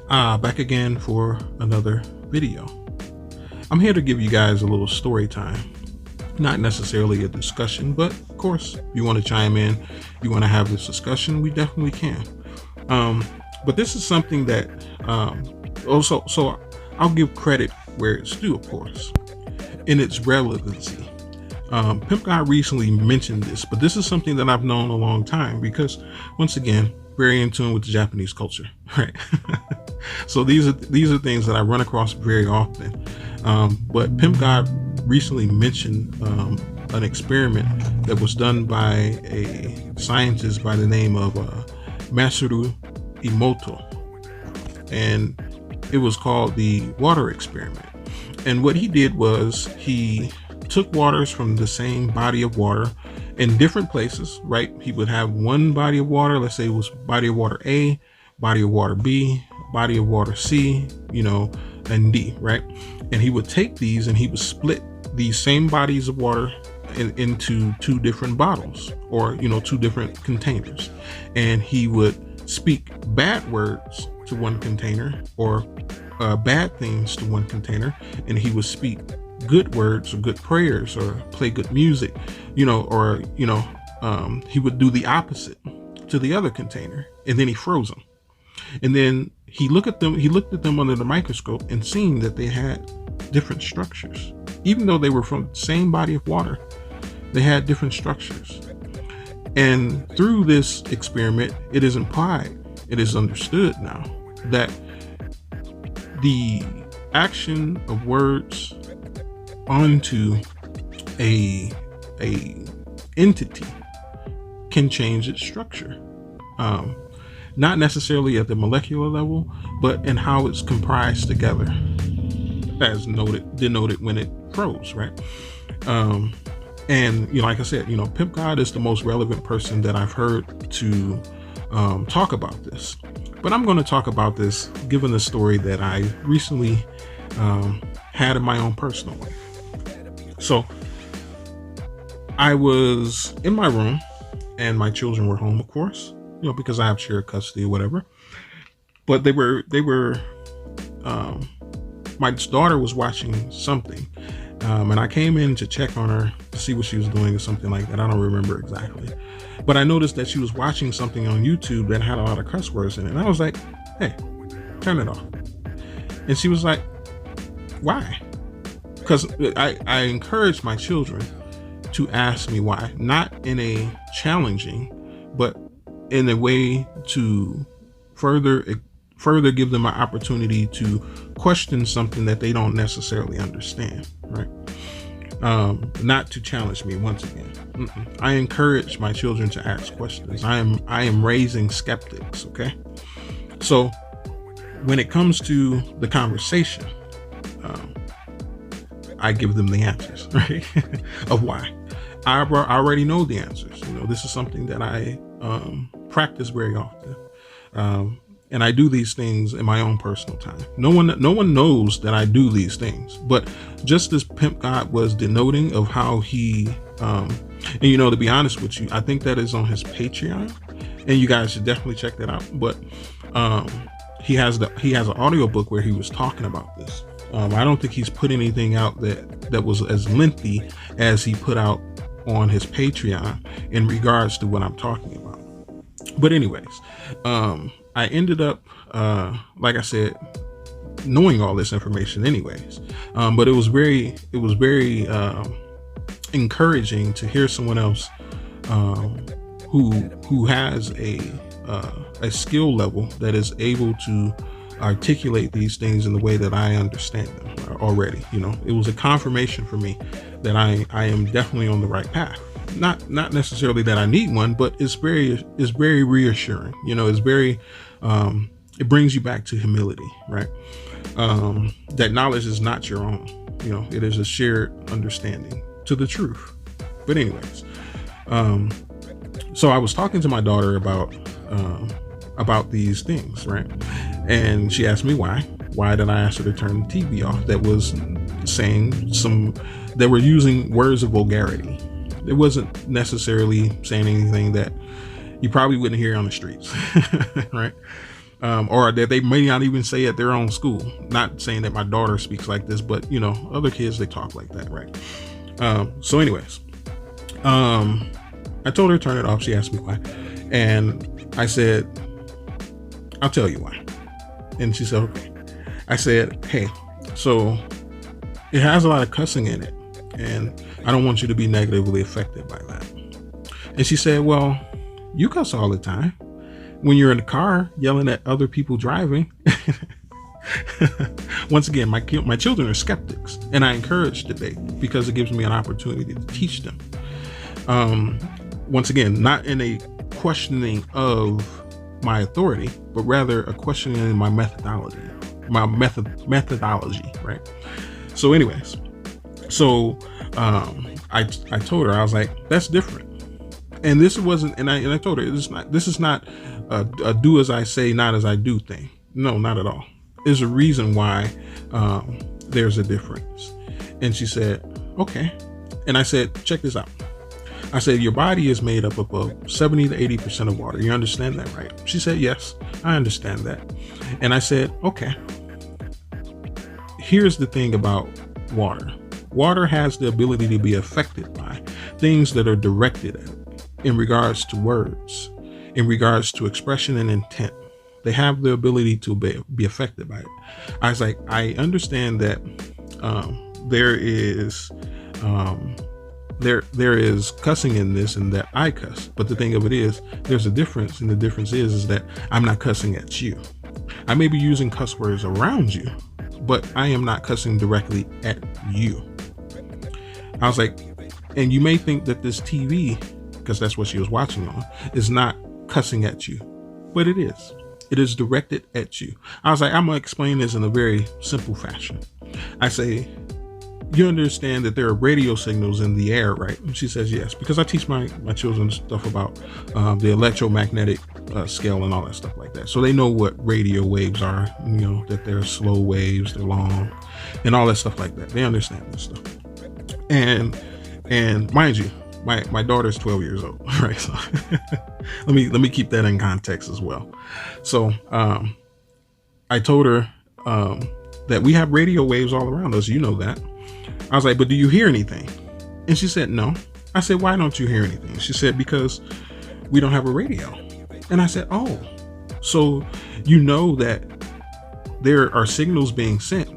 Back again for another video. I'm here to give you guys a little story time. Not necessarily a discussion, but of course, if you want to chime in, you want to have this discussion, we definitely can. But this is something that so I'll give credit where it's due, of course, in its relevancy. Pimp God recently mentioned this, but this is something that I've known a long time because, once again, very in tune with the Japanese culture, right? So these are things that I run across very often. But Pimp God recently mentioned an experiment that was done by a scientist by the name of Masaru Emoto, and it was called the water experiment. And what he did was he took waters from the same body of water in different places, right? He would have one body of water, let's say it was body of water A, body of water B, body of water C, and D, right? And he would take these and he would split these same bodies of water into two different bottles, or two different containers, and he would speak bad words to one container, or bad things to one container, and he would speak good words or good prayers or play good music, he would do the opposite to the other container, and then he froze them. And then he looked at them under the microscope and seen that they had different structures. Even though they were from the same body of water, they had different structures. And through this experiment, it is implied, it is understood now, that the action of words onto a entity can change its structure. Not necessarily at the molecular level, but in how it's comprised together, as denoted when it froze, right? And like I said, Pimp God is the most relevant person that I've heard to talk about this. But I'm going to talk about this given the story that I recently had in my own personal life. So I was in my room and my children were home, of course, because I have shared custody or whatever. But they were my daughter was watching something, and I came in to check on her to see what she was doing or something like that. I don't remember exactly, but I noticed that she was watching something on YouTube that had a lot of cuss words in it. And I was like, hey, turn it off. And she was like, why? Because I encourage my children to ask me why, not in a challenging, but in a way to further give them an opportunity to question something that they don't necessarily understand, right? Not to challenge me once again. I encourage my children to ask questions. I am raising skeptics, okay? So when it comes to the conversation, I give them the answers, right? Of why. I already know the answers. This is something that I practice very often. And I do these things in my own personal time. No one knows that I do these things, but just as Pimp God was denoting of how he, and to be honest with you, I think that is on his Patreon, and you guys should definitely check that out. But he has an audio book where he was talking about this. I don't think he's put anything out that was as lengthy as he put out on his Patreon in regards to what I'm talking about. But anyways, I ended up, like I said, knowing all this information anyways. But it was very encouraging to hear someone else who has a skill level that is able to articulate these things in the way that I understand them already. It was a confirmation for me that I am definitely on the right path. Not necessarily that I need one, but it's very reassuring. It's very it brings you back to humility, right? That knowledge is not your own. It is a shared understanding to the truth. But anyways, so I was talking to my daughter about these things, right? And she asked me why did I ask her to turn the TV off that was saying that were using words of vulgarity. It wasn't necessarily saying anything that you probably wouldn't hear on the streets, right? or that they may not even say at their own school. Not saying that my daughter speaks like this, but other kids, they talk like that, right? So anyways, I told her to turn it off. She asked me why, and I said, I'll tell you why. And she said, okay. I said, hey, so it has a lot of cussing in it, and I don't want you to be negatively affected by that. And she said, well, you cuss all the time when you're in the car yelling at other people driving. Once again, my children are skeptics, and I encourage debate because it gives me an opportunity to teach them. Once again, not in a questioning of my authority, but rather a questioning in my methodology, right? So anyways, I told her, I was like, that's different. And this wasn't, and I told her, this is not a do as I say, not as I do thing. No, not at all. There's a reason why there's a difference. And she said, okay. And I said, check this out. I said, your body is made up of 70 to 80% of water. You understand that, right? She said, yes, I understand that. And I said, okay. Here's the thing about water. Water has the ability to be affected by things that are directed at it in regards to words, in regards to expression and intent. They have the ability to be affected by it. I was like, I understand that there is cussing in this and that I cuss. But the thing of it is, there's a difference. And the difference is that I'm not cussing at you. I may be using cuss words around you, but I am not cussing directly at you. I was like, and you may think that this TV, because that's what she was watching on, is not cussing at you, but it is. It is directed at you. I was like, I'm going to explain this in a very simple fashion. I say, you understand that there are radio signals in the air, right? And she says, yes, because I teach my children stuff about the electromagnetic scale and all that stuff like that. So they know what radio waves are, that they're slow waves, they're long, and all that stuff like that. They understand this stuff. And mind you, my daughter's 12 years old, right? So let me keep that in context as well. So I told her that we have radio waves all around us. You know that. I was like, but do you hear anything? And she said, no. I said, why don't you hear anything? She said, because we don't have a radio. And I said, oh, so you know that there are signals being sent,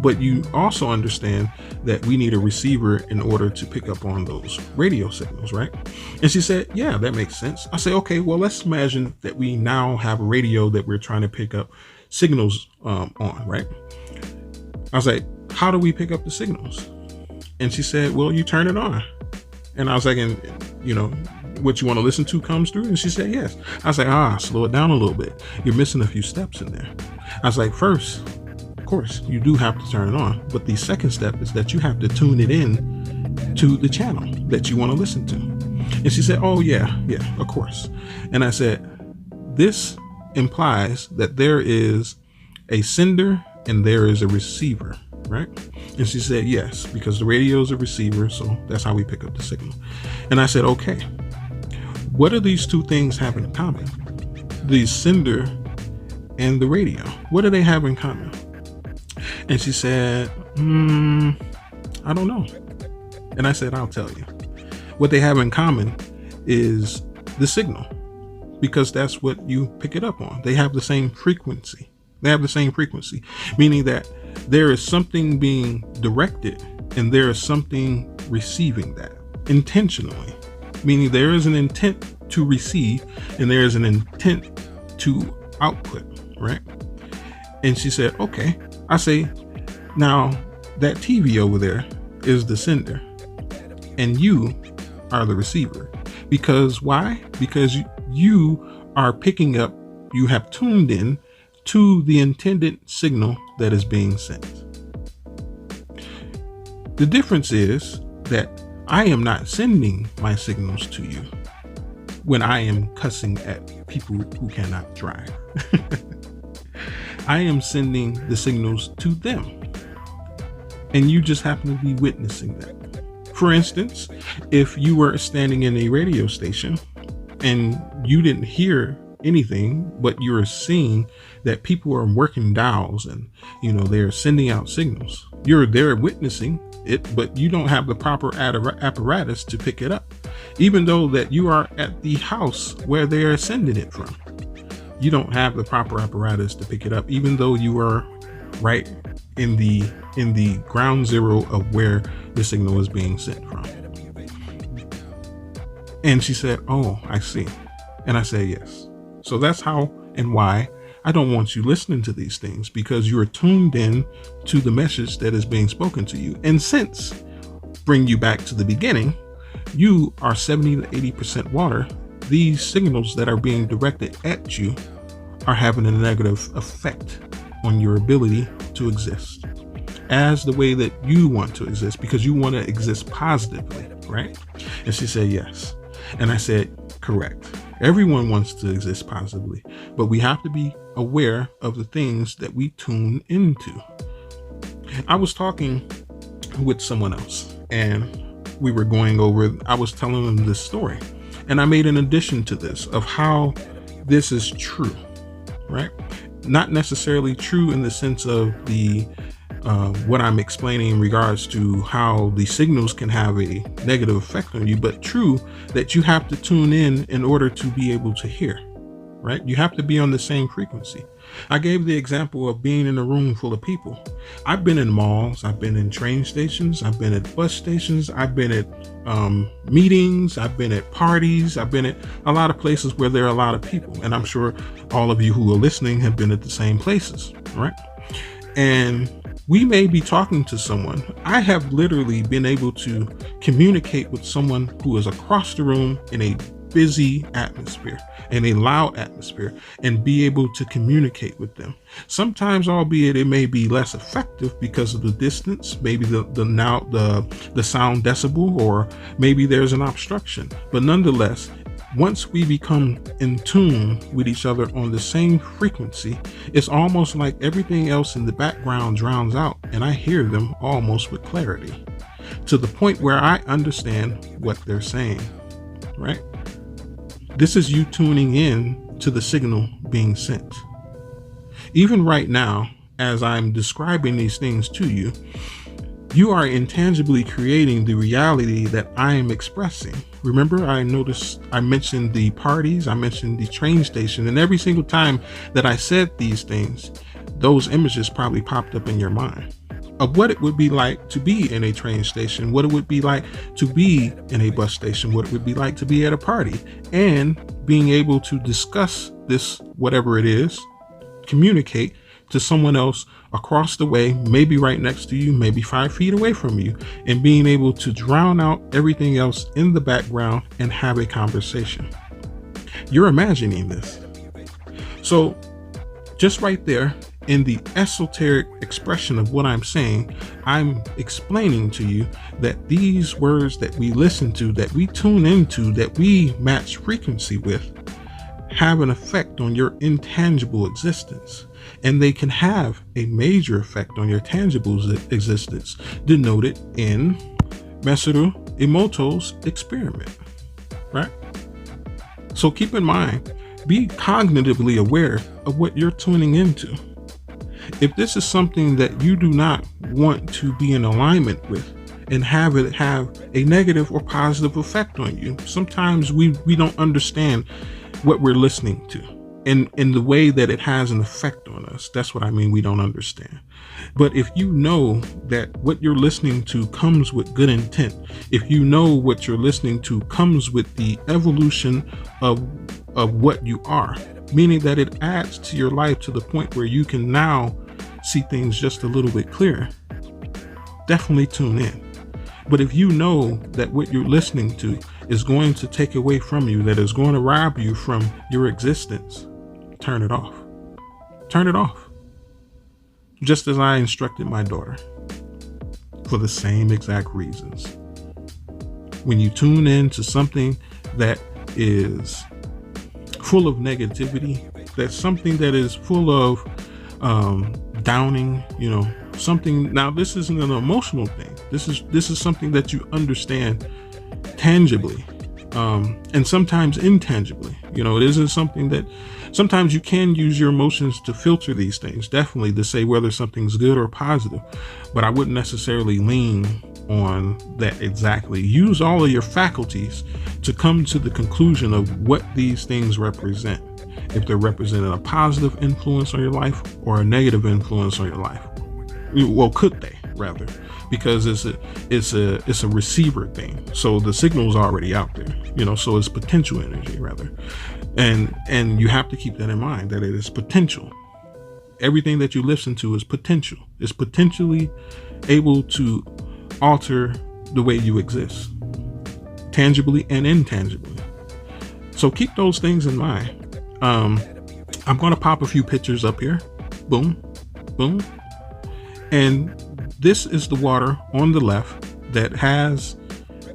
but you also understand that we need a receiver in order to pick up on those radio signals, right? And she said, yeah, that makes sense. I said, okay, well, let's imagine that we now have a radio that we're trying to pick up signals on, right? I was like, how do we pick up the signals? And she said, well, you turn it on. And I was like, and what you want to listen to comes through? And she said, yes. I was like, slow it down a little bit. You're missing a few steps in there. I was like, first, of course, you do have to turn it on. But the second step is that you have to tune it in to the channel that you want to listen to. And she said, oh, yeah, of course. And I said, this implies that there is a sender and there is a receiver, right? And she said, yes, because the radio is a receiver. So that's how we pick up the signal. And I said, okay, what do these two things have in common? The sender and the radio. What do they have in common? And she said, I don't know. And I said, I'll tell you. What they have in common is the signal, because that's what you pick it up on. They have the same frequency. Meaning that there is something being directed and there is something receiving that intentionally, meaning there is an intent to receive and there is an intent to output, right? And she said, okay. I say, now that TV over there is the sender and you are the receiver. Because why? Because you are picking up, you have tuned in to the intended signal that is being sent. The difference is that I am not sending my signals to you when I am cussing at people who cannot drive. I am sending the signals to them, and you just happen to be witnessing that. For instance, if you were standing in a radio station and you didn't hear anything, but you're seeing that people are working dials and, they're sending out signals. You're there witnessing it, but you don't have the proper apparatus to pick it up, even though that you are at the house where they are sending it from. You don't have the proper apparatus to pick it up, even though you are right in the ground zero of where the signal is being sent from. And she said, "Oh, I see." And I said, "Yes." So that's how and why I don't want you listening to these things, because you are tuned in to the message that is being spoken to you. And since, bring you back to the beginning, you are 70 to 80% water, these signals that are being directed at you are having a negative effect on your ability to exist as the way that you want to exist, because you want to exist positively, right? And she said, "Yes." And I said, "Correct. Everyone wants to exist positively, but we have to be aware of the things that we tune into." I was talking with someone else and we were going over, I was telling them this story, and I made an addition to this of how this is true, right? Not necessarily true in the sense of what I'm explaining in regards to how the signals can have a negative effect on you, but true that you have to tune in order to be able to hear, right? You have to be on the same frequency. I gave the example of being in a room full of people. I've been in malls, I've been in train stations, I've been at bus stations, I've been at meetings, I've been at parties, I've been at a lot of places where there are a lot of people. And I'm sure all of you who are listening have been at the same places, right? And we may be talking to someone. I have literally been able to communicate with someone who is across the room in a busy atmosphere, in a loud atmosphere, and be able to communicate with them. Sometimes, albeit it may be less effective because of the distance, maybe the sound decibel, or maybe there's an obstruction. But nonetheless, once we become in tune with each other on the same frequency, it's almost like everything else in the background drowns out, and I hear them almost with clarity, to the point where I understand what they're saying, right? This is you tuning in to the signal being sent. Even right now, as I'm describing these things to you, you are intangibly creating the reality that I am expressing. Remember, I mentioned the parties, I mentioned the train station, and every single time that I said these things, those images probably popped up in your mind of what it would be like to be in a train station, what it would be like to be in a bus station, what it would be like to be at a party, and being able to discuss this, whatever it is, communicate to someone else across the way, maybe right next to you, maybe 5 feet away from you, and being able to drown out everything else in the background and have a conversation. You're imagining this. So just right there, in the esoteric expression of what I'm saying, I'm explaining to you that these words that we listen to, that we tune into, that we match frequency with, have an effect on your intangible existence. And they can have a major effect on your tangible existence, denoted in Masaru Emoto's experiment, right? So keep in mind, be cognitively aware of what you're tuning into. If this is something that you do not want to be in alignment with and have it have a negative or positive effect on you, sometimes we don't understand what we're listening to and in the way that it has an effect on us. That's what I mean, we don't understand. But if you know that what you're listening to comes with good intent, if you know what you're listening to comes with the evolution of what you are, meaning that it adds to your life to the point where you can now see things just a little bit clearer, definitely tune in. But if you know that what you're listening to is going to take away from you, that is going to rob you from your existence, turn it off. Turn it off. Just as I instructed my daughter, for the same exact reasons. When you tune in to something that is full of negativity, that's something that is full of downing, something. Now, this isn't an emotional thing. This is something that you understand tangibly, and sometimes intangibly. It isn't something that sometimes you can use your emotions to filter these things, definitely, to say whether something's good or positive, but I wouldn't necessarily lean on that exactly. Use all of your faculties to come to the conclusion of what these things represent, if they're representing a positive influence on your life or a negative influence on your life. Well, could they, rather, because it's a receiver thing, so the signal's already out there, so it's potential energy, rather, and you have to keep that in mind, that it is potential. Everything that you listen to is potential. It's potentially able to alter the way you exist, tangibly and intangibly. So keep those things in mind. I'm going to pop a few pictures up here. Boom, boom. And this is the water on the left that has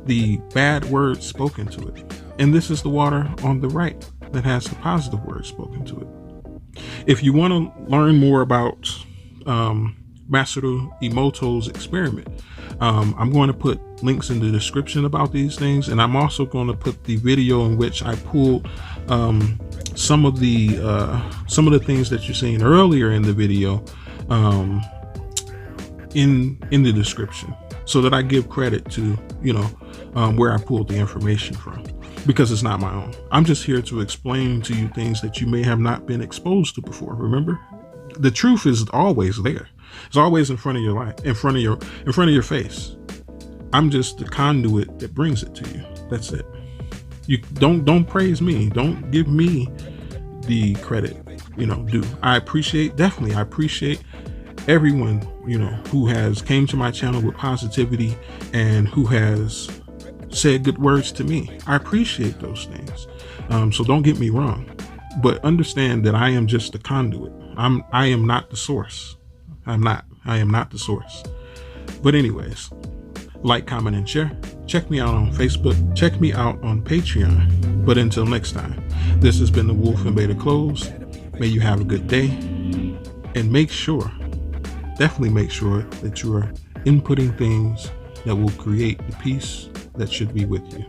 the bad words spoken to it. And this is the water on the right that has the positive words spoken to it. If you want to learn more about Masaru Emoto's experiment, I'm going to put links in the description about these things, and I'm also going to put the video in which I pulled some of the things that you're seeing earlier in the video in the description, so that I give credit to where I pulled the information from, because it's not my own. I'm just here to explain to you things that you may have not been exposed to before. Remember, the truth is always there. It's always in front of your life, in front of your face. I'm just the conduit that brings it to you. That's it. You don't praise me. Don't give me the credit, due. I appreciate everyone, who has came to my channel with positivity and who has said good words to me. I appreciate those things. So don't get me wrong, but understand that I am just the conduit. I am not the source. I am not the source. But anyways, like, comment, and share. Check me out on Facebook. Check me out on Patreon. But until next time, this has been the Wolf and Beta Close. May you have a good day, and definitely make sure that you are inputting things that will create the peace that should be with you.